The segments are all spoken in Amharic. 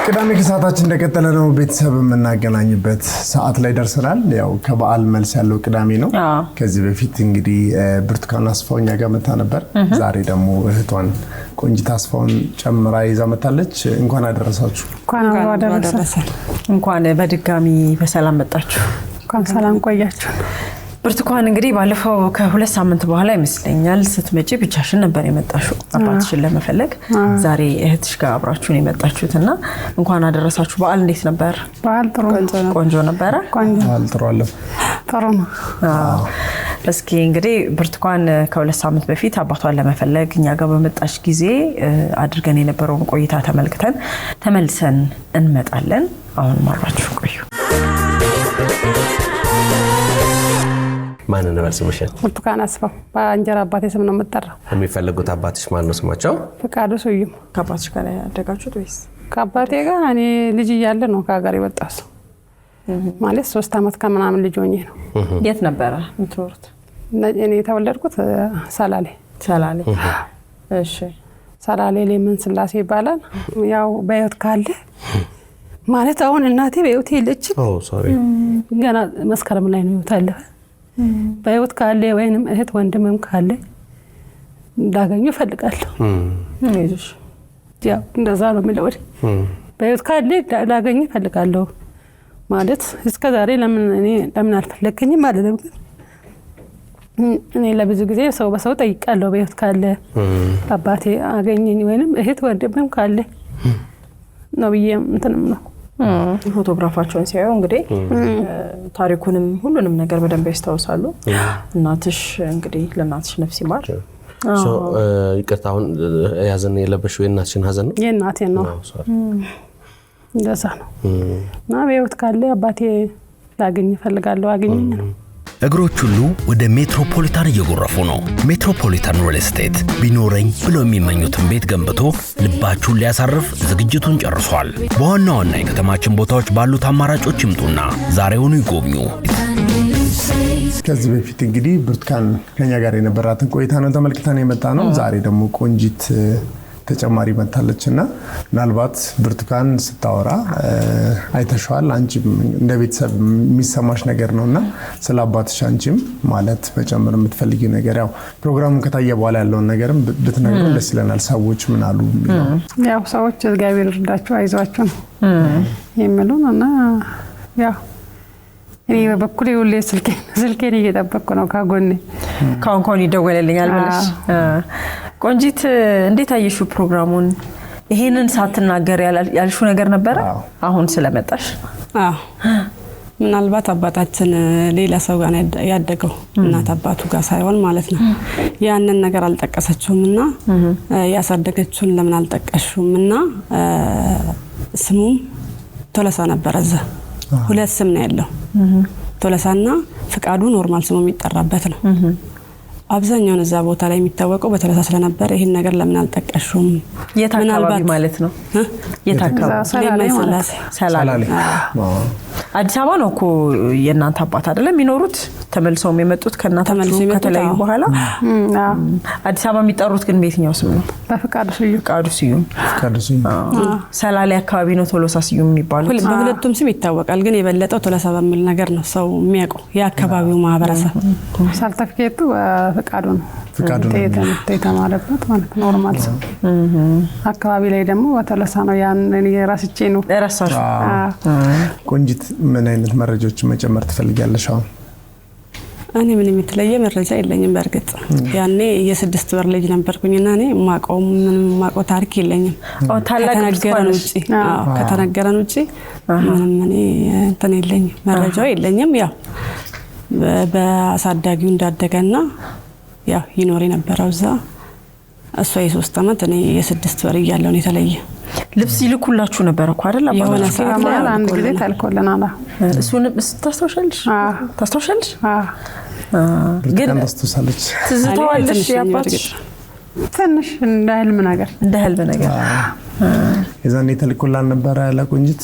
ቅዳሜ ከሰዓታችን እንደቀጠለ ነው ቤተሰብ የምናገናኝበት ሰዓት ላይ ደርሰናል ያው ከበዓል መልስ ያለው ቅዳሜ ነው ከዚህ በፊት እንግዲህ ብርቱካን አስፋውኛ ጋር መታ ነበር ዛሬ ደግሞ እህቷን ቆንጂት አስፋውን ጨምራ ይዛ መታለች እንኳን አደረሳችሁ እንኳን በድጋሚ በሰላም መጣችሁ እንኳን ሰላም ቆያችሁ ብርቱካን እንግዲህ ባለፈው ከሁለት ሳምንት በኋላ ይመስለኛል ስትመጪ ብቻሽን ነበር የመጣሽው አባትሽን ለመፈለግ ዛሬ እህትሽ ጋር አብራችሁን የመጣችሁትና እንኳን አደረሳችሁ በዓል እንዴት ነበር በዓል ጥሩ ቆንጆ ነበር በዓል ጥሩ አለ ጥሩ ነው እስኪ እንግዲህ ብርቱካን ከሁለት ሳምንት በፊት አባቷን ለመፈለግ እኛ ጋር በመጣሽ ጊዜ አድርገን የነበረውን ቆይታ ተመልክተን ተመልሰን እንመጣለን አሁን ማብራችሁ ቆዩ ማን ነው ስምሽ ብርቱካን አስፋው በአንጀራ አባቴ ስም ነው የምጠራው የሚፈልጉት አባትሽ ማን ነው ስማቸው ፍቃዱ ስዩም ከአባትሽ ጋር ያደጋችሁት ወይስ ከአባቴ ጋር እኔ ልጅ እያለ ነው ከሀገር የወጣው ማለት 3 አመት ከምናምን ልጅ ሆኜ ነው የት ነበር የምትኖሩት እኔ የተወለድኩት ሰላሌ እሺ ሰላሌ ለምን ስላሴ ይባላል ያው በህይወት ካለ ማለት አሁን እናቴ በህይወት የለችም ሶሪ ገና መስከረም ላይ ነው ታለፈ በህይወት ካለ ወይንም እህት ወንድምም ካለ ዳገኙ ፈልጋለሁ እሺ ያው እንደዛ ነው የሚለው በህይወት ካለ ዳገኙ ፈልጋለሁ ማለት እስከ ዛሬ ለምን አልፈለከኝም ማለት ነው እኔ ለብዙ ጊዜ ሰው በሰው ጠይቃለሁ በህይወት ካለ አባቴ አገኘኝ ወይንም እህት ወንድምም ካለ ነው እንትንም ነው ፎቶግራፋቸውን ሲያዩ እንግዲህ ታሪኩንም ሁሉንም ነገር በደንብ ያስታውሳሉ እናትሽ እንግዲህ ለናትሽ ነፍስ ይማር ይቅርታውን ያዘን የለበሽው የናትሽን ሀዘን ነው የናቴ ነው እንደዛ ነው እና በህይወት ካለ አባቴ ላገኝ ፈልጋለሁ አገኘኝ ነው እግሮች ሁሉ ወደ ሜትሮፖሊታን እየጎረፉ ነው ሜትሮፖሊታን ሪል ስቴት ቢኖረኝ ብሎ የሚመኙትን ቤት ገንብቶ ልባችሁን ሊያሳርፍ ዝግጅቱን ጨርሷል በዋና የከተማችን ቦታዎች ባሉት አማራጮች ይምጡና ዛሬውኑ ይጎብኙ ከዚህ በፊት እንግዲህ ብርቱካን ከኛ ጋር የነበራትን ቆይታ ነው ተመልክተን የመጣ ነው ዛሬ ደግሞ ቆንጂት ተጨማሪ መታለችና ምናልባት ብርቱካን ስታወራ አይተሻል አንቺም እንደ ቤተሰብ የሚሰማሽ ነገር ነውና ስለ አባትሽ አንቺም ማለት መጨመር የምትፈልጊው ነገር ያው ፕሮግራሙን ከታየ በኋላ ያለውን ነገርም ብትነግሩን ደስ ይለናል ሰዎች ምን አሉ ያው ሰዎች እግዚአብሔር ይርዳችሁ አይዟችሁ የሚሉንና ያው እኔ በበኩሌ ሁሌ ስልኬን እየጠበቅኩ ነው ካጎኔ ካንኮን ይደወለልኛል ብለሽ ቆንጂት እንዴት አየሽው ፕሮግራሙን ይሄንን ሳትናገር ያልሹ ነገር ነበር አሁን ስለመጣሽ ምናልባት አባታችን ሌላ ሰው ጋር ያደገው እናት አባቱ ጋር ሳይሆን ማለት ነው ያንን ነገር አልጠቀሰችውምና ያሳደገችውን ለምን አልጠቀሽውምና ስሙ ቶለሳ ነበር እዛ ሁለት ስም ነው ያለው ቶለሳና ፍቃዱ ኖርማል ስሙ የሚጠራበት ነው አብዛኛውን እዛ ቦታ ላይ የሚታወቀው በተለሳ ስለነበር ይሄን ነገር ለምን አልጠቀሽውም የታካባቢ ማለት ነው የታካባቢ ሰላሌ አዲስ አበባ ነው እኮ የእናንተ አባት አይደለም የሚኖሩት ተመልሰው የመጡት ከናታቸው ከተለያዩ በኋላ አዲስ አበባ የሚጠሩት ግን በየትኛው ስም ነው በፍቃዱ ስዩም ሰላሌ አካባቢ ነው ቶለሳ ስዩም የሚባሉት በሁለቱም ስም ይታወቃል ግን የበለጠው ቶለሳ በሚል ነገር ነው ሰው የሚያውቀው የአካባቢው ማህበረሰብ ሰርተፊኬቱ ፍቃዱ ነው የተማረበት ማለት ኖርማል ሰው አካባቢ ላይ ደግሞ በተለሳ ነው ያን የራስቼ ነው ራሳሽ ቆንጂት ምን አይነት መረጃዎች መጨመር ትፈልጊያለሽ አሁን እኔ ምንም የተለየ መረጃ የለኝም በርግጥ ያኔ የ6 ወር ልጅ ነበርኩኝና እኔ ማቆ ታሪክ የለኝም ከተነገረን ውጪ ምንም እኔ እንትን የለኝም መረጃው የለኝም ያው በአሳዳጊው እንዳደገና ያው ይኖር የነበረው እዛ እሷ የ3 አመት እኔ የ6 ወር እያለሁ ነው የተለየ ልብስ ይልኩላችሁ ነበር እኮ አይደል የሆነ ሰዓት ላይ አንድ ጊዜ ታልኮልናል እሱን ታስተውሻለሽ ግን ታስተውሳለች ትዝታዋለሽ ያባትሽ ትንሽ እንደ ህልም ነገር የዛኔ ተልኮላን ነበር ለቆንጂት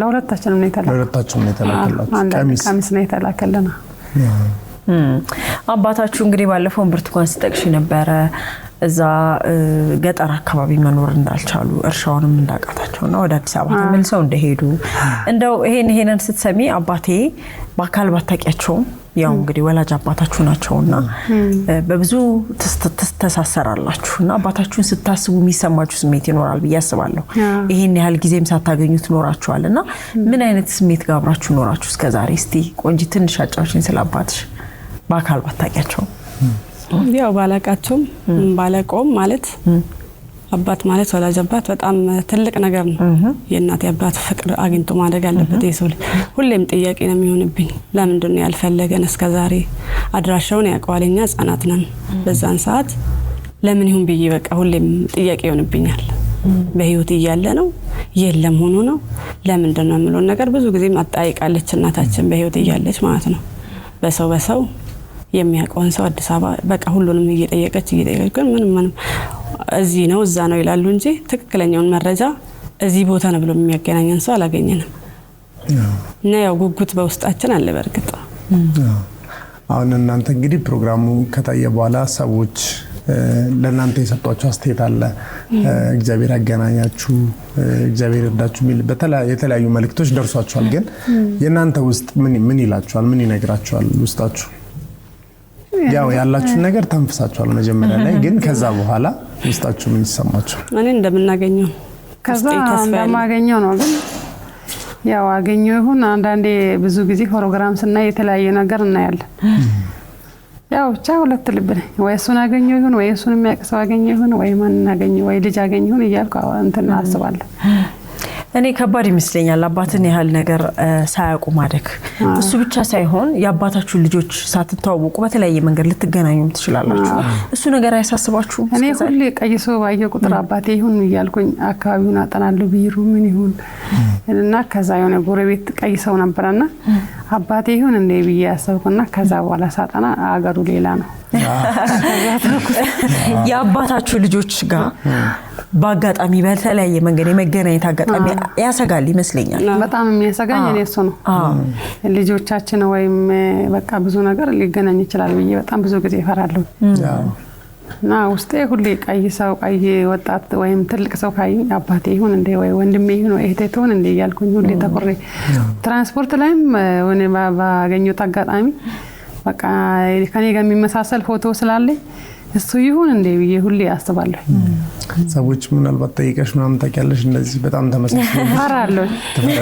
ለሁለታችንም ነው የተላከላችሁ ቀሚስ ነው የተላከለና አባታችሁ እንግዲህ ባለፈው ብርቱካን ስጠቅሽ ነበረ እዛ ገጠር አካባቢ መኖር እንዳልቻሉ እርሻውንም እንዳቃታቸውና ወደ አዲስ አበባ ተመልሰው እንደሄዱ እንደው ይሄንን ስትሰሚ አባቴ በአካል ባታውቂያቸውም ያው እንግዲህ ወላጅ አባታችሁ ናቸውና በብዙ ተሳሰራላችሁና አባታችሁን ስታስቡ የሚሰማችሁ ስሜት ይኖራል ብዬ አስባለሁ። ይሄን ያህል ጊዜም ሳታገኙት ኖራችኋልና ምን አይነት ስሜት ጋር አብራችሁ ኖራችሁ እስከዛሬ? እስቲ ቆንጂ ትንሽ አጫውሽኝ ስለ አባትሽ በአካል ባታውቂያቸው። ያው ባላቃቸውም ባላቆም ማለት አባት ማለት ወላጅ አባት በጣም ትልቅ ነገር ነው። የእናት አባት ፍቅር አግኝቶ ማደግ አለበት የሰው ልጅ። ሁሌም ጥያቄ ነው የሚሆንብኝ ለምንድን ነው ያልፈለገን እስከዛሬ? አድራሻውን ያውቀዋልኛ ህፃናት ነን በዛን ሰዓት ለምን ይሁን ብዬ በቃ ሁሌም ጥያቄ ይሆንብኛል። በህይወት እያለ ነው የለም ሆኖ ነው ለምንድን ነው የምለው ነገር ብዙ ጊዜ ማጣይቃለች እናታችን በህይወት እያለች ማለት ነው። በሰው የሚያውቀውን ሰው አዲስ አበባ በቃ ሁሉንም እየጠየቀች ግን ምንም እዚህ ነው እዛ ነው ይላሉ እንጂ ትክክለኛውን መረጃ እዚህ ቦታ ነው ብሎ የሚያገናኘን ሰው አላገኘንም። እና ያው ጉጉት በውስጣችን አለ በርግጥ። አሁን እናንተ እንግዲህ ፕሮግራሙ ከታየ በኋላ ሰዎች ለእናንተ የሰጧችሁ አስተያየት አለ እግዚአብሔር ያገናኛችሁ እግዚአብሔር ይርዳችሁ የሚል የተለያዩ መልእክቶች ደርሷችኋል። ግን የእናንተ ውስጥ ምን ይላችኋል? ምን ይነግራችኋል ውስጣችሁ? ያው ያላችሁን ነገር ተንፍሳችኋል መጀመሪያ ላይ፣ ግን ከዛ በኋላ ውስጣችሁ ምን ይሰማችሁ? እኔ እንደምናገኘው ከዛ እንደማገኘው ነው። ግን ያው አገኘው ይሁን አንዳንዴ ብዙ ጊዜ ፕሮግራም ስናይ የተለያየ ነገር እናያለን። ያው ብቻ ሁለት ልብ ነኝ። ወይ እሱን አገኘው ይሁን ወይ እሱን የሚያቅሰው አገኘው ይሁን ወይ ማን አገኘው ወይ ልጅ አገኘው ይሁን እያልኩ እንትን አስባለሁ። እኔ ከባድ ይመስለኛል አባትን ያህል ነገር ሳያውቁ ማደግ። እሱ ብቻ ሳይሆን የአባታችሁ ልጆች ሳትተዋወቁ በተለያየ መንገድ ልትገናኙ ትችላላችሁ። እሱ ነገር አይሳስባችሁ? እኔ ሁሌ ቀይሶ ባየ ቁጥር አባቴ ይሁን እያልኩኝ አካባቢውን አጠናለሁ ቢሩ ምን ይሁን እና ከዛ የሆነ ጎረቤት ቀይሰው ነበርና አባቴ ይሁን እንደ ብዬ ያሰብኩና ከዛ በኋላ ሳጠና አገሩ ሌላ ነው። የአባታችሁ ልጆች ጋር በአጋጣሚ በተለያየ መንገድ የመገናኘት አጋጣሚ ያሰጋል ይመስለኛል። በጣም የሚያሰጋኝ እኔ እሱ ነው። ልጆቻችን ወይም በቃ ብዙ ነገር ሊገናኝ ይችላል ብዬ በጣም ብዙ ጊዜ እፈራለሁ። እና ውስጤ ሁሌ ቀይሰው ቀይ ወጣት ወይም ትልቅ ሰው ካየኝ አባቴ ይሁን እንደ ወይ ወንድሜ ይሁን ወይ እህቴ ትሁን እንደ እያልኩኝ ሁሌ ተቆሬ ትራንስፖርት ላይም ወኔ ባገኘሁት አጋጣሚ በቃ ከኔ ጋር የሚመሳሰል ፎቶ ስላለኝ እሱ ይሁን እንደ ብዬ ሁሌ አስባለሁ። ሰዎች ምናልባት ጠይቀሽ ምናምን ታውቂያለሽ እንደዚህ በጣም ተመሳሳይ አራለሁ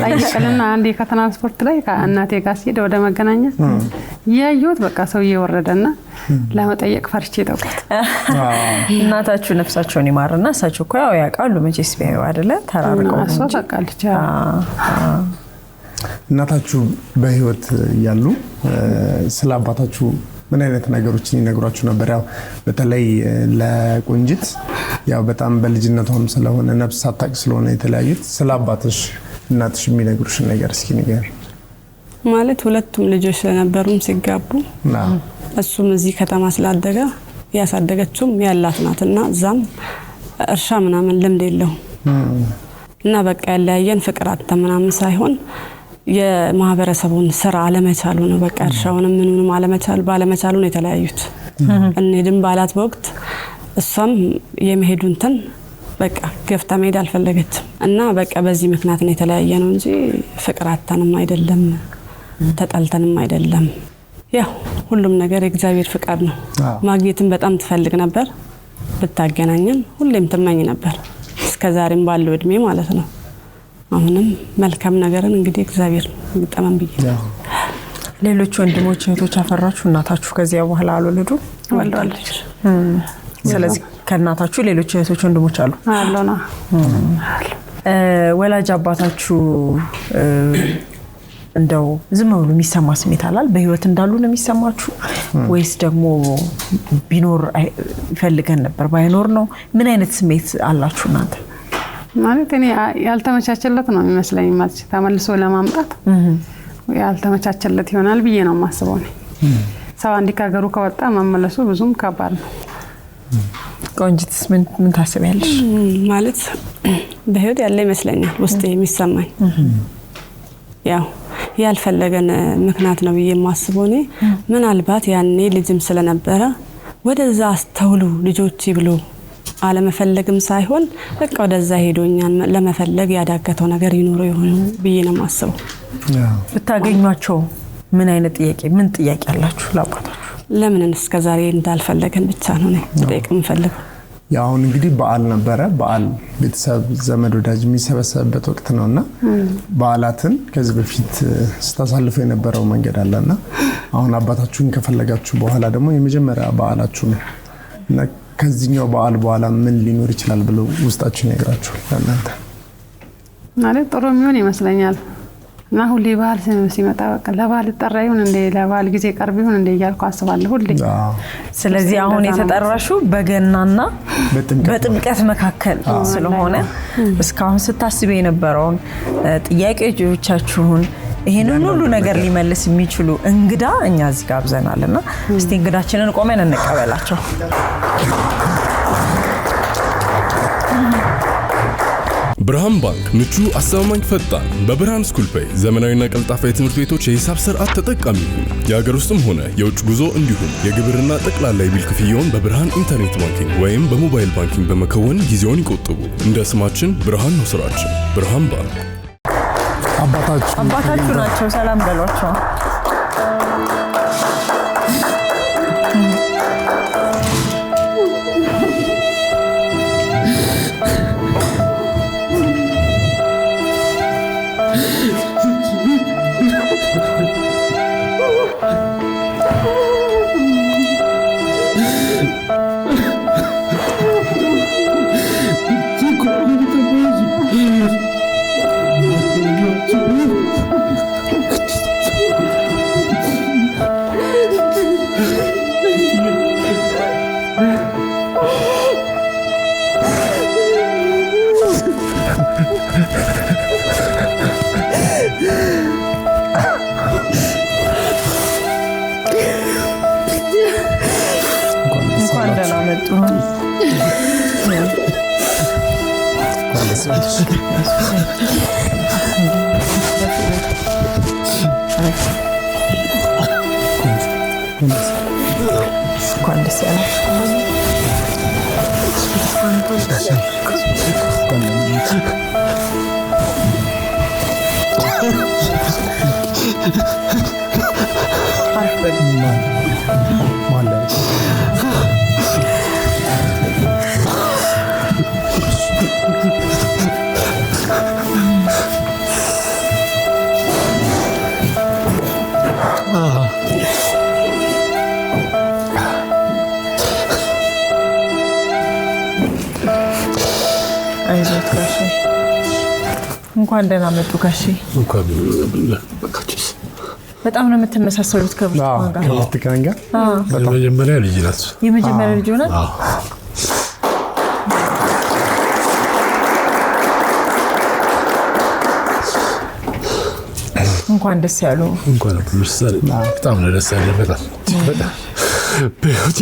ጠይቀልና አንዴ ከትራንስፖርት ላይ ከእናቴ ጋር ሲሄድ ወደ መገናኛ ያየሁት በቃ ሰው እየወረደና ለመጠየቅ ፈርቼ ተውኩት። እናታችሁ ነፍሳቸውን ይማርና እሳቸው እኮ ያው ያውቃሉ መቼስ ቢያዩ አይደለ ተራርቀው እሷ ታውቃለች። እናታችሁ በህይወት ያሉ ስለ አባታችሁ ምን አይነት ነገሮችን ይነግሯችሁ ነበር? ያው በተለይ ለቆንጂት ያው በጣም በልጅነቷም ስለሆነ ነፍስ ሳታውቅ ስለሆነ የተለያዩት ስለ አባትሽ እናትሽ የሚነግሩሽ ነገር እስኪ ንገሪ። ማለት ሁለቱም ልጆች ስለነበሩም ሲጋቡ እሱም እዚህ ከተማ ስላደገ ያሳደገችውም ያላት ናትና እዛም እርሻ ምናምን ልምድ የለው እና በቃ ያለያየን ፍቅር አጣ ምናምን ሳይሆን የማህበረሰቡን ስራ አለመቻሉ ነው። በቃ እርሻውንም ምኑንም ባለመቻሉ ነው የተለያዩት። እንዴም ባላት ወቅት እሷም የመሄዱንተን በቃ ገፍታ መሄድ አልፈለገችም እና በቃ በዚህ ምክንያት ነው የተለያየ ነው እንጂ ፍቅር አጣንም አይደለም ተጣልተንም አይደለም። ያው ሁሉም ነገር የእግዚአብሔር ፍቃድ ነው። ማግኘትን በጣም ትፈልግ ነበር ብታገናኘን ሁሌም ትመኝ ነበር እስከዛሬም ባለው እድሜ ማለት ነው። አሁንም መልካም ነገርን እንግዲህ እግዚአብሔር ይጠመን ብዬ ሌሎች ወንድሞች እህቶች አፈራችሁ? እናታችሁ ከዚያ በኋላ አልወለዱ? ወልደዋለች። ስለዚህ ከእናታችሁ ሌሎች እህቶች ወንድሞች አሉ? አሉና ወላጅ አባታችሁ እንደው ዝም ብሎ የሚሰማ ስሜት አላል? በህይወት እንዳሉ ነው የሚሰማችሁ ወይስ ደግሞ ቢኖር ይፈልገን ነበር ባይኖር ነው? ምን አይነት ስሜት አላችሁ እናንተ? ማለት እኔ ያልተመቻቸለት ነው የሚመስለኝ ማለት ተመልሶ ለማምጣት ያልተመቻቸለት ይሆናል ብዬ ነው የማስበው። ሰው አንድ ከሀገሩ ከወጣ መመለሱ ብዙም ከባድ ነው። ቆንጂትስ ምን ታስቢያለሽ? ማለት በህይወት ያለ ይመስለኛል ውስጤ የሚሰማኝ ያው ያልፈለገን ምክንያት ነው ብዬ የማስበው እኔ ምናልባት ያኔ ልጅም ስለነበረ ወደዛ አስተውሉ ልጆች ብሎ አለመፈለግም ሳይሆን በቃ ወደዛ ሄዶኛን ለመፈለግ ያዳገተው ነገር ይኖር ይሆን ብዬ ነው የማስበው። ብታገኟቸው ምን አይነት ጥያቄ አላችሁ ለአባታችሁ? ለምን እስከዛሬ እንዳልፈለገን ብቻ ነው ነው ጠይቅም ፈልገው። ያው እንግዲህ በዓል ነበረ። በዓል ቤተሰብ ዘመድ ወዳጅ የሚሰበሰብበት ወቅት ነውና በዓላትን ከዚህ በፊት ስታሳልፉ የነበረው መንገድ አለና አሁን አባታችሁን ከፈለጋችሁ በኋላ ደግሞ የመጀመሪያ በዓላችሁ ነው እና ከዚህኛው በዓል በኋላ ምን ሊኖር ይችላል ብለው ውስጣችሁ ይነግራችሁ ለእናንተ? ማለት ጥሩ የሚሆን ይመስለኛል እና ሁሌ በዓል ሲመጣ በቃ ለበዓል ጠራ ይሁን እንደ ለበዓል ጊዜ ቀርብ ይሁን እንደ እያልኩ አስባለሁ ሁሌ። ስለዚህ አሁን የተጠራሹ በገናና በጥምቀት መካከል ስለሆነ እስካሁን ስታስቡ የነበረውን ጥያቄዎቻችሁን ይሄንን ሁሉ ነገር ሊመልስ የሚችሉ እንግዳ እኛ እዚህ ጋብዘናልና እስቲ እንግዳችንን ቆመን እንቀበላቸው። ብርሃን ባንክ ምቹ፣ አስተማማኝ፣ ፈጣን በብርሃን ስኩል ፔይ ዘመናዊና ቀልጣፋ የትምህርት ቤቶች የሂሳብ ስርዓት ተጠቃሚ ይሁኑ። የሀገር ውስጥም ሆነ የውጭ ጉዞ እንዲሁም የግብርና ጠቅላላ የቢል ክፍያውን በብርሃን ኢንተርኔት ባንኪንግ ወይም በሞባይል ባንኪንግ በመከወን ጊዜውን ይቆጥቡ። እንደ ስማችን ብርሃን ነው ስራችን። ብርሃን ባንክ። አባታችሁ ናቸው። ሰላም በሏቸው። እንኳን ደህና መጡ ጋሼ። በጣም ነው የምትመሳሰሉት ከብርቱካን ጋር። የመጀመሪያ ልጅ ናት። የመጀመሪያ ልጅ ሆነ። እንኳን ደስ ያሉ። እንኳን በጣም ነው ደስ ያለ። በጣም በህይወቴ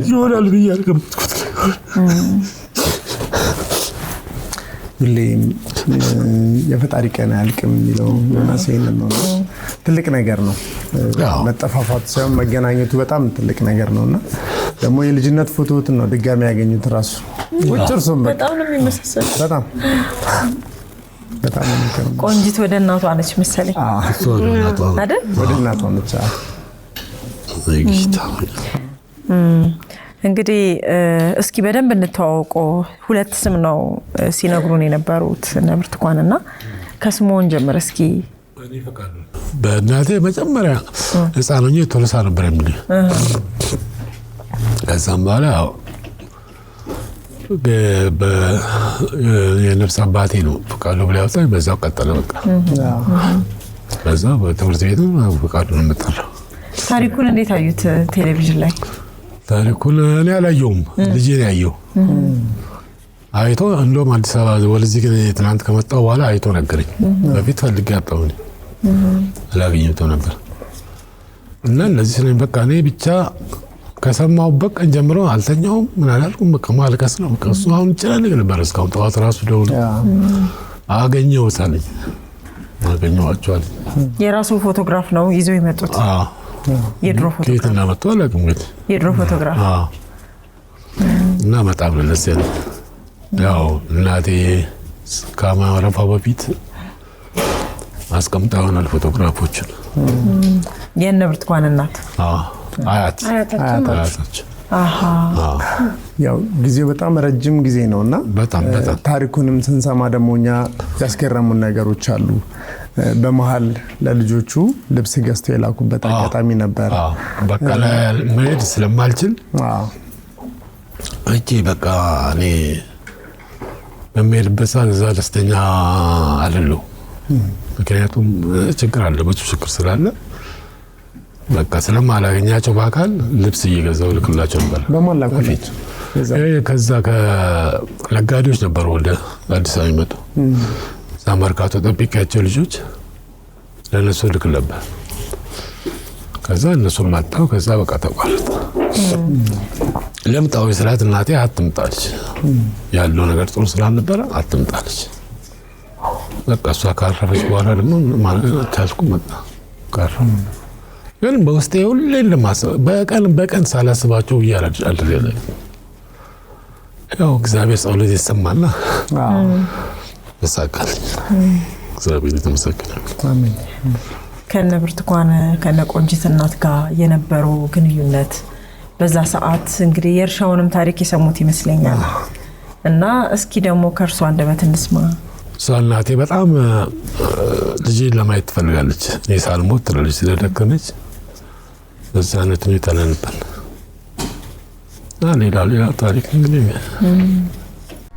ይሆናል ብዬ አልገመትኩት። ሁሌም የፈጣሪ ቀን አያልቅም የሚለው ዮናስ ይሄንን ነው። ትልቅ ነገር ነው መጠፋፋት ሳይሆን መገናኘቱ በጣም ትልቅ ነገር ነውና ደግሞ የልጅነት ፎቶዎትን ነው ድጋሚ ያገኙት ራሱ ወጭርሶም በጣም ነው የሚመሳሰል። በጣም ነው ቆንጂት ወደ እናቷ ነች መሰለኝ አይደል? ወደ እናቷ ነች። እንግዲህ እስኪ በደንብ እንተዋወቀው። ሁለት ስም ነው ሲነግሩን የነበሩት ብርቱካንና ከስሞን ጀምር እስኪ። በእናቴ መጀመሪያ ህፃን ሆኜ ቶሎሳ ነበር የሚሉኝ። ከዛም በኋላ የነፍስ አባቴ ነው ፈቃዱ ብላ ያወጣኝ። በዛው ቀጠለ። በቃ በዛው በትምህርት ቤቱ ፈቃዱ ነው የምጠራው። ታሪኩን እንዴት አዩት ቴሌቪዥን ላይ? ታሪኩን እኔ አላየሁም፣ ልጄ ነው ያየው። አይቶ እንደውም አዲስ አበባ ወደዚህ ግን ትናንት ከመጣሁ በኋላ አይቶ ነገረኝ። በፊት ፈልጌ አጣሁኝ፣ አላገኘሁትም ነበር እና እንደዚህ ስለኝ በቃ እኔ ብቻ ከሰማሁበት ቀን ጀምሮ አልተኛውም። ምን አላልኩም፣ በቃ ማልቀስ ነው። በቃ እሱ አሁን ይጨናነቅ ነበር እስካሁን። ጠዋት ራሱ ደውሎ አገኘሁት አለኝ። አገኘኋቸዋል። የራሱ ፎቶግራፍ ነው ይዘው የመጡት? የድሮ ፎቶግራፍ ከየት እንዳመጡ አላውቅም። የድሮ ፎቶግራፍ እና በጣም ነው ደስ ያለኝ። ያው እናቴ ከማረፏ በፊት አስቀምጣ ይሆናል ፎቶግራፎችን። የእነ ብርቱካን እናት አያታቸው። ያው ጊዜው በጣም ረጅም ጊዜ ነውና በጣም ታሪኩንም ስንሰማ ደግሞ እኛ ያስገረሙን ነገሮች አሉ። በመሃል ለልጆቹ ልብስ ገዝተው የላኩበት አጋጣሚ ነበር። በቃ መሄድ ስለማልችል እጄ በቃ እኔ በሚሄድበት ሰዓት እዛ ደስተኛ አይደለሁም። ምክንያቱም ችግር አለ፣ ብዙ ችግር ስላለ በቃ ስለማላገኛቸው በአካል ልብስ እየገዛው ልክላቸው ነበር። በማላኩልኝ ከዛ ከነጋዴዎች ነበሩ ወደ አዲስ አበባ ይመጡ። እዛ መርካቶ ጠብቂያቸው ልጆች ለነሱ ልክ ነበር። ከዛ እነሱን ማጣው። ከዛ በቃ ተቋረጠ። ለምጣው ስላት እናቴ አትምጣች ያለው ነገር ጥሩ ስላልነበረ አትምጣለች። በቃ እሷ ካረፈች በኋላ ደግሞ ማለት ታስቁ መጣ ቀረ። ግን በውስጤ ሁሌ እንደማስብ በቀን ሳላስባቸው እያላደለ ያው እግዚአብሔር ጸሎት ይሰማልና ተሳካልኝ። እግዚአብሔር የተመሰገነ አሜን። ከነ ብርቱካን ከነ ቆንጂት እናት ጋር የነበረው ግንኙነት በዛ ሰዓት እንግዲህ የእርሻውንም ታሪክ የሰሙት ይመስለኛል እና እስኪ ደግሞ ከእርሷ አንደበት እንስማ። እሷ እናቴ በጣም ልጄን ለማየት ትፈልጋለች። እኔ ሳልሞት ትላለች ስለደከመች። በዛ አይነት ሁኔታ ላይ ነበር። ሌላ ታሪክ እንግዲህ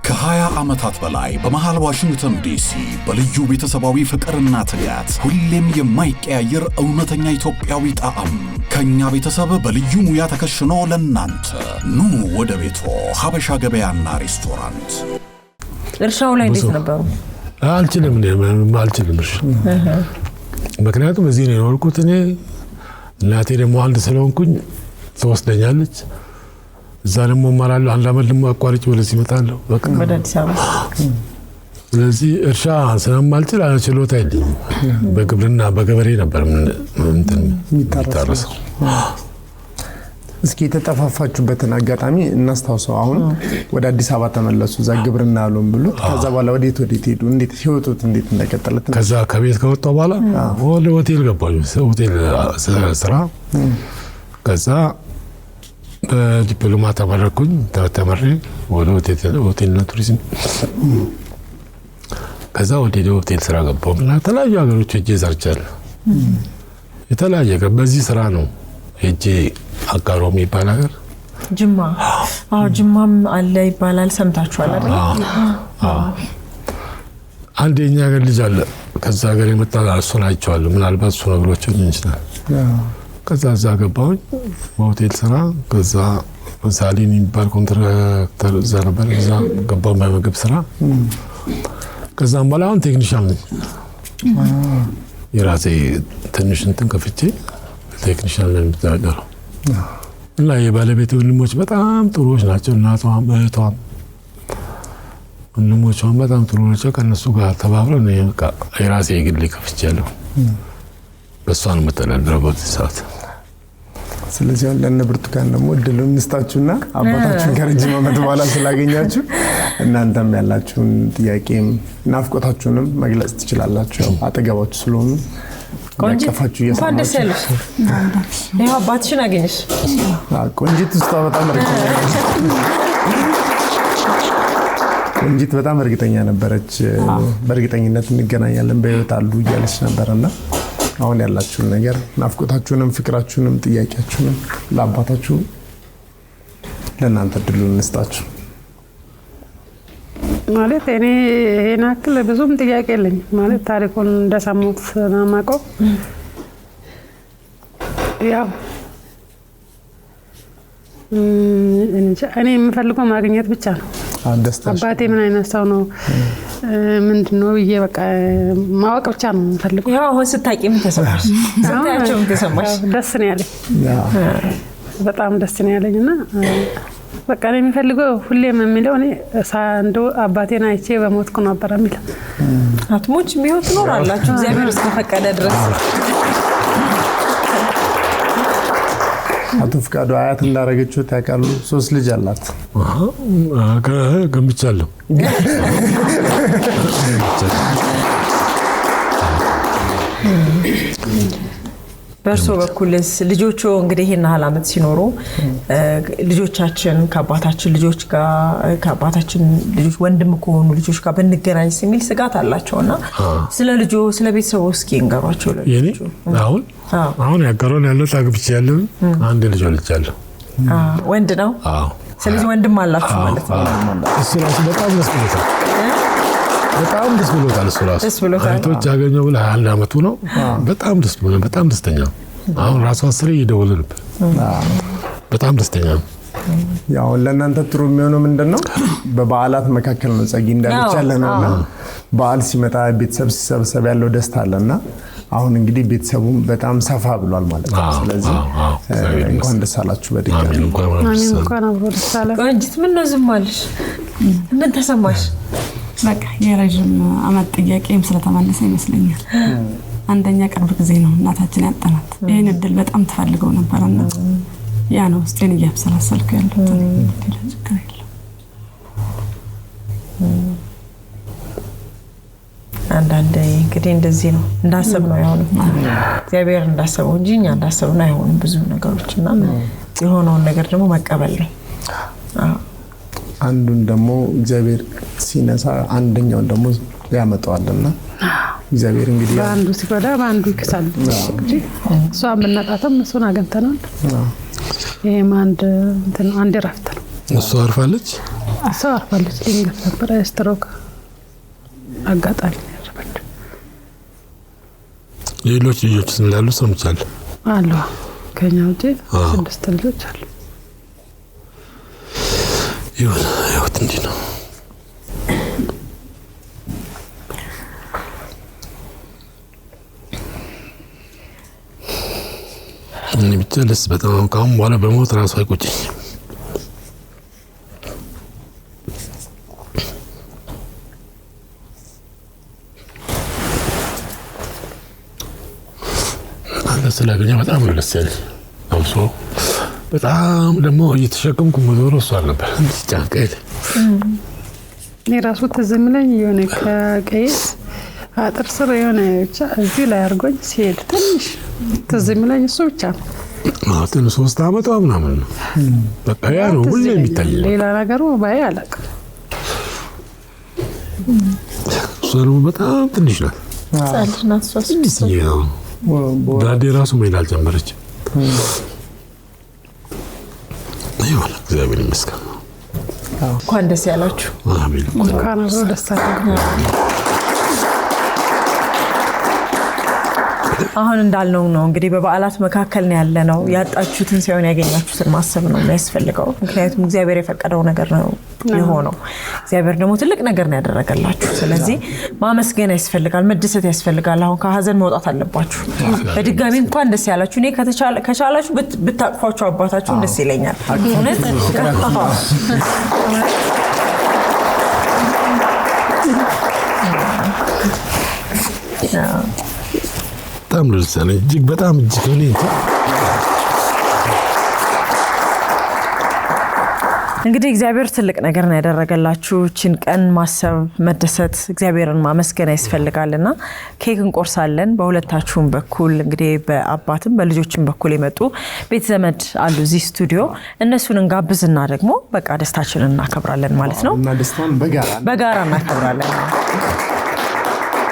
ከ20 ዓመታት በላይ በመሃል ዋሽንግተን ዲሲ በልዩ ቤተሰባዊ ፍቅርና ትጋት ሁሌም የማይቀያየር እውነተኛ ኢትዮጵያዊ ጣዕም ከኛ ቤተሰብ በልዩ ሙያ ተከሽኖ ለናንተ ኑ ወደ ቤቶ ሀበሻ ገበያና ሬስቶራንት። እርሻው ላይ እንዴት ነበሩ? አልችልም እርሻ። ምክንያቱም እዚህ ነው የኖርኩት እኔ። እናቴ ደግሞ አንድ ስለሆንኩኝ ትወስደኛለች። እዛ ደግሞ እማራለሁ። አንድ አመት ደግሞ አቋርጬ ወደዚህ እመጣለሁ ወደ አዲስ አበባ። ስለዚህ እርሻ ስለማልችል ችሎታ የለኝም። በግብርና በገበሬ ነበር የሚታረሰው። እስኪ የተጠፋፋችሁበትን አጋጣሚ እናስታውሰው። አሁን ወደ አዲስ አበባ ተመለሱ። እዛ ግብርና አሉን ብሉት። ከዛ በኋላ ወዴት ሄዱ? እንዴት ህይወቱት እንዴት እንደቀጠለ? ከዛ ከቤት ከወጣሁ በኋላ ወደ ሆቴል ገባሁ። ሆቴል ስራ። ከዛ በዲፕሎማ ተመረኩኝ። ተመሬ ወደ ሆቴልና ቱሪዝም። ከዛ ወደ ሆቴል ስራ ገባሁ እና የተለያዩ ሀገሮች ሄጄ ሰርቻለሁ። የተለያየ በዚህ ስራ ነው ሄጄ አጋሮ የሚባል ሀገር ጅማ። ጅማም አለ ይባላል፣ ሰምታችኋል አይደል? አንድ የኛ ሀገር ልጅ አለ ከዛ ሀገር የመጣ እሱን አይቼዋለሁ። ምናልባት እሱ ነግሯቸው ይችላል። ከዛ እዛ ገባሁኝ በሆቴል ስራ። ከዛ ሳሊን የሚባል ኮንትራክተር እዛ ነበር። እዛ ገባሁ በምግብ ስራ። ከዛም በኋላ አሁን ቴክኒሻን ነኝ። የራሴ ትንሽ እንትን ከፍቼ ቴክኒሻን ነኝ የምተዳደረው። እና የባለቤቴ ወንድሞች በጣም ጥሩዎች ናቸው። እናቷም እህቷም ወንድሞቿም በጣም ጥሩ ናቸው። ከእነሱ ጋር ተባብረን የራሴ የግሌ ከፍቻለሁ። በሷ ነው የምተዳደረው በዚህ ሰዓት። ስለዚህ ለእነ ብርቱካን ደግሞ እድሉን እንስጣችሁና አባታችሁን ከረጅም ዓመት በኋላ ስላገኛችሁ እናንተም ያላችሁን ጥያቄም ናፍቆታችሁንም መግለጽ ትችላላችሁ። አጠገባችሁ ስለሆኑ ቆንጂት እንኳን ደስ ያለሽ። ይሄ አባትሽን አገኘሽ። ቆንጂት ውስጥ በጣም ቆንጂት በጣም እርግጠኛ ነበረች። በእርግጠኝነት እንገናኛለን በህይወት አሉ እያለች ነበርና አሁን ያላችሁን ነገር ናፍቆታችሁንም ፍቅራችሁንም ጥያቄያችሁንም ለአባታችሁ ለእናንተ እድሉን እንስጣችሁ። ማለት እኔ ይሄን አክል ብዙም ጥያቄ የለኝ። ማለት ታሪኩን እንደሰሙት ነው የማውቀው። ያው እኔ የምፈልገው ማግኘት ብቻ ነው። አባቴ ምን አይነት ሰው ነው ምንድነው ብዬ በቃ ማወቅ ብቻ ነው የምፈልገው። ያው አሁን ስታቂ ምን ተሰማሽ? ስታያቸው ምን ተሰማሽ? ደስ ነው ያለኝ። በጣም ደስ ነው ያለኝና በቃ እኔ የሚፈልገው ሁሌም የሚለው እኔ ሳንዶ አባቴን አይቼ በሞትኩ ነበር የሚለው። አትሞች ቢሆን ትኖራላችሁ እግዚአብሔር እስከፈቀደ ድረስ። አቶ ፍቃዱ አያት እንዳረገችው ታውቃሉ? 3 ልጅ አላት። ገምቻለሁ። በእርሶ በኩልስ ልጆቹ እንግዲህ ይሄን ያህል ዓመት ሲኖሩ ልጆቻችን ከአባታችን ልጆች ጋር ከአባታችን ልጆች ወንድም ከሆኑ ልጆች ጋር ብንገናኝ የሚል ስጋት አላቸውና ስለ ልጆ ስለ ቤተሰቡ እስኪ እንገሯቸው ልጆቹ። አሁን ያቀረውን ያለው ታግብቼ ያለው አንድ ልጅ ወልጃለሁ። ወንድ ነው? አዎ። ስለዚህ ወንድም አላችሁ ማለት ነው። እሱ ራሱ በጣም ደስ ብሎታል። እሱ ራሱ አይቶች ያገኘው ብለ 21 ዓመቱ ነው። በጣም ደስ ብሎ በጣም ደስተኛ። አሁን ራሱ 10 እየደወለ ነበር። በጣም ደስተኛ ነው። ያው ለእናንተ ጥሩ የሚሆነው ምንድነው በበዓላት መካከል ነው ጸጊ እንዳለች ያለነውና በዓል ሲመጣ ቤተሰብ ሲሰበሰብ ያለው ደስታ አለና አሁን እንግዲህ ቤተሰቡ በጣም ሰፋ ብሏል ማለት ነው። ስለዚህ እንኳን ደስ አላችሁ በድጋሚ። እንኳን አብሮ ደስ አለ። ቆንጂት ምን ነው ዝም አልሽ? ምን ተሰማሽ? በቃ የረጅም ዓመት ጥያቄም ስለተመለሰ ይመስለኛል። አንደኛ ቅርብ ጊዜ ነው እናታችን ያጣናት። ይሄን እድል በጣም ተፈልገው ነበርና ያ ነው ውስጤን እያብሰላሰልኩ ያለሁት። ችግር የለም። አንዳንዴ እንግዲህ እንደዚህ ነው እንዳሰብነው አይሆንም። እግዚአብሔር እንዳሰበው እንጂ እኛ እንዳሰብነው አይሆንም ብዙ ነገሮችና የሆነውን ነገር ደግሞ መቀበል ነው። አንዱን ደግሞ እግዚአብሔር ሲነሳ አንደኛውን ደግሞ ያመጣዋልና እግዚአብሔር እንግዲህ አንዱ ሲጎዳ በአንዱ ይክሳል። እሷን ብናጣትም እሱን አገኝተናል። ይሄም አንድ ረፍት ነው። እሷ አርፋለች። ድንገት ነበር ስትሮክ አጋጣሚ ያረፈች። ሌሎች ልጆች እንዳሉ ሰምቻለሁ። አሉ ከኛ ውጪ 6 ልጆች አሉ። ህይወት እንዲህ ነው። እኔ ብቻ ደስ በጣም ካሁን በኋላ በሞት ራሱ አይቆጭኝ። ስላገኘ በጣም ነው ደስ ያለኝ። አውሶ በጣም ደግሞ እየተሸከምኩ መዞር እሷ ነበር ጫንቀል እኔ ራሱ ትዝ የሚለኝ የሆነ ከቀይ አጥር ስር የሆነ ብቻ እዚህ ላይ አድርጎኝ ሲሄድ ትንሽ ትዝ የሚለኝ እሱ ብቻ ነው። አሁን 3 ዓመቷ ምናምን ነው። በቃ ያ ነው ሁሌ የሚታየው። ሌላ ነገሩ ባይ አላውቅም። እሷ ደግሞ በጣም ትንሽ ናት። ጻልናት ሶስት ዳዴ ራሱ መሄድ አልጀመረችም። ይሁን እግዚአብሔር ይመስገን። እንኳን ደስ ያላችሁ። አሜን። እንኳን አብሮ ደስ አላችሁ። አሁን እንዳልነው ነው እንግዲህ በበዓላት መካከል ነው ያለነው። ያጣችሁትን ሳይሆን ያገኛችሁትን ማሰብ ነው የሚያስፈልገው። ምክንያቱም እግዚአብሔር የፈቀደው ነገር ነው የሆነው። እግዚአብሔር ደግሞ ትልቅ ነገር ነው ያደረገላችሁ። ስለዚህ ማመስገን ያስፈልጋል፣ መደሰት ያስፈልጋል። አሁን ከሀዘን መውጣት አለባችሁ። በድጋሚ እንኳን ደስ ያላችሁ። እኔ ከቻላችሁ ብታቅፏቸው አባታችሁን ደስ ይለኛል። እውነት በጣም ልጅ እጅግ በጣም እጅግ ነው። እንግዲህ እግዚአብሔር ትልቅ ነገር ነው ያደረገላችሁ። እቺን ቀን ማሰብ፣ መደሰት፣ እግዚአብሔርን ማመስገን ያስፈልጋልና ኬክ እንቆርሳለን። በሁለታችሁም በኩል እንግዲህ በአባትም በልጆችም በኩል የመጡ ቤተ ዘመድ አሉ እዚህ ስቱዲዮ። እነሱን እንጋብዝና ደግሞ በቃ ደስታችንን እናከብራለን ማለት ነው። እና ደስታውን በጋራ እናከብራለን።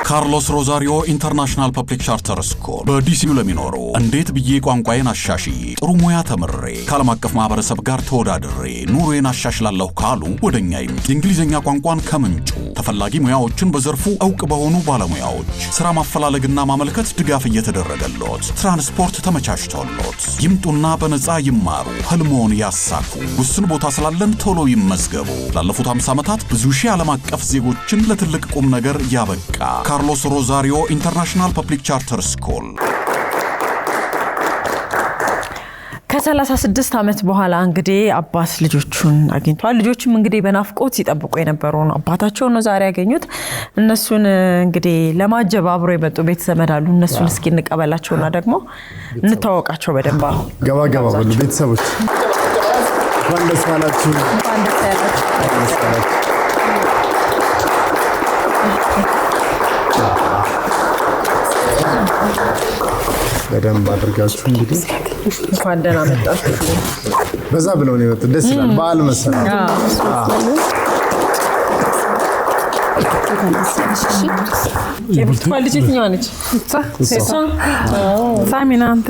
ካርሎስ ሮዛሪዮ ኢንተርናሽናል ፐብሊክ ቻርተር ስኩል በዲሲው ለሚኖሩ እንዴት ብዬ ቋንቋዬን አሻሽዬ ጥሩ ሙያ ተምሬ ከዓለም አቀፍ ማህበረሰብ ጋር ተወዳድሬ ኑሮዬን አሻሽላለሁ ካሉ ወደኛ ይምጡ። የእንግሊዝኛ ቋንቋን ከምንጩ ተፈላጊ ሙያዎችን በዘርፉ ዕውቅ በሆኑ ባለሙያዎች ስራ ማፈላለግና ማመልከት ድጋፍ እየተደረገሎት ትራንስፖርት ተመቻችቶሎት ይምጡና በነፃ ይማሩ፣ ህልሞን ያሳኩ። ውስን ቦታ ስላለን ቶሎ ይመዝገቡ። ላለፉት 50 ዓመታት ብዙ ሺህ ዓለም አቀፍ ዜጎችን ለትልቅ ቁም ነገር ያበቃ ካርሎስ ሮዛሪዮ ኢንተርናሽናል ፐብሊክ ቻርተር ስኩል ከ36 ዓመት በኋላ እንግዲህ አባት ልጆቹን አግኝቷል። ልጆቹም እንግዲህ በናፍቆት ሲጠብቁ የነበረውን አባታቸው ነው ዛሬ ያገኙት። እነሱን እንግዲህ ለማጀብ አብሮ የመጡ ቤት ዘመድ አሉ። እነሱን እስኪ እንቀበላቸውና ደግሞ እንተዋወቃቸው በደንብ። ገባ ገባ ብሉ ቤተሰቦች፣ እንኳን ደስ አላችሁ። እንኳን ደስ ያላችሁ። በደንብ አድርጋችሁ እንግዲህ እንኳን ደህና መጣችሁ። በዛ ብለው ነው የመጡት። ደስ ይላል። በዓል መሰለኝ። የብርቱካን ልጅ የትኛዋ ነች? ሳሚና አንተ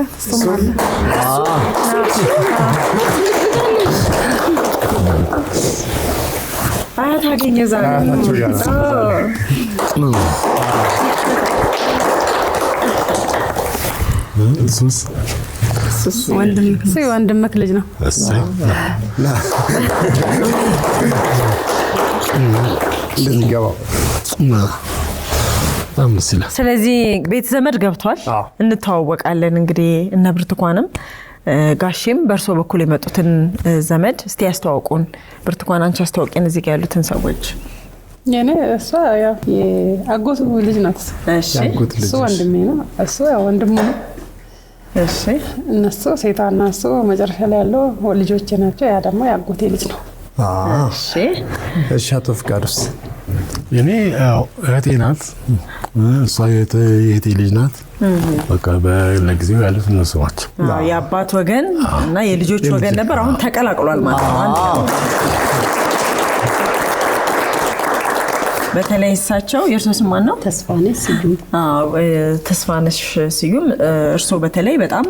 አያት አገኘ ዛሬ አያታቸው ጋር እሱስ ወንድምህ ልጅ ነው። እንደዚህ ገባ። ስለዚህ ቤት ዘመድ ገብቷል። እንተዋወቃለን። እንግዲህ እነ ብርቱካንም ጋሼም በእርሶ በኩል የመጡትን ዘመድ እስቲ ያስተዋውቁን። ብርቱካን አንቺ አስተዋውቂን እዚህ ጋር ያሉትን ሰዎች። የኔ እሷ ያው የአጎቱ ልጅ ናት። እሺ እሱ ወንድሜ ነው። እሱ ያው ወንድሙ ነው። እሺ እነሱ ሴቷና እሱ መጨረሻ ላይ ያለው ልጆቼ ናቸው። ያ ደግሞ የአጎቴ ልጅ ነው። እሺ እሺ። አቶ ፍቃዱስ? የኔ እህቴ ናት። እሷ የእህቴ ልጅ ናት። በቃ ለጊዜው ያሉት እነሱ ናቸው። የአባት ወገን እና የልጆች ወገን ነበር። አሁን ተቀላቅሏል ማለት ነው። በተለይ እሳቸው የእርሶ ስም ማን ነው? ተስፋነሽ ስዩም። ተስፋነሽ ስዩም። እርሶ በተለይ በጣም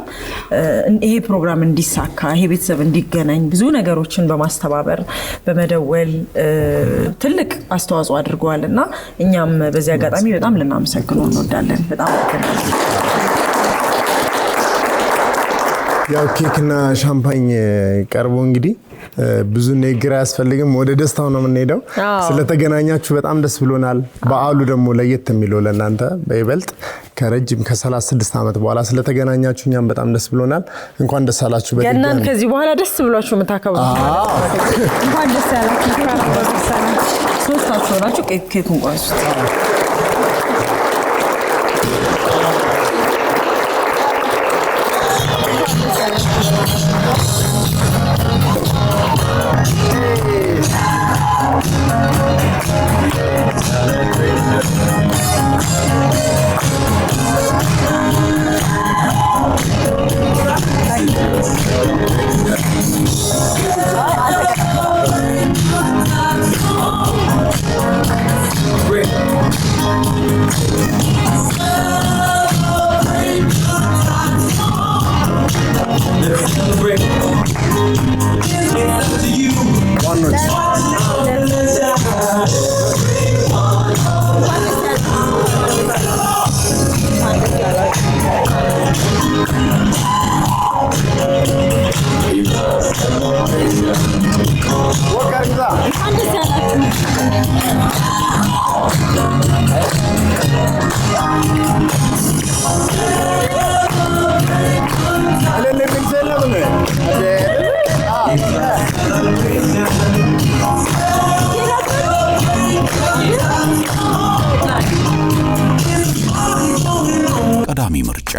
ይሄ ፕሮግራም እንዲሳካ ይሄ ቤተሰብ እንዲገናኝ ብዙ ነገሮችን በማስተባበር በመደወል ትልቅ አስተዋጽኦ አድርገዋል እና እኛም በዚህ አጋጣሚ በጣም ልናመሰግነው እንወዳለን። በጣም ያው ኬክና ሻምፓኝ ቀርቦ እንግዲህ ብዙ ንግግር አያስፈልግም። ወደ ደስታው ነው የምንሄደው። ስለተገናኛችሁ በጣም ደስ ብሎናል። በዓሉ ደግሞ ለየት የሚለው ለእናንተ በይበልጥ ከረጅም ከ36 ዓመት በኋላ ስለተገናኛችሁ እኛም በጣም ደስ ብሎናል። እንኳን ደስ አላችሁ። ገናን ከዚህ በኋላ ደስ ብሏችሁ የምታከብሩ እንኳን ደስ ያላችሁ። ሶስታችሁ ናችሁ። ኬኩን ቋሱት። ቀዳሚ ምርጫ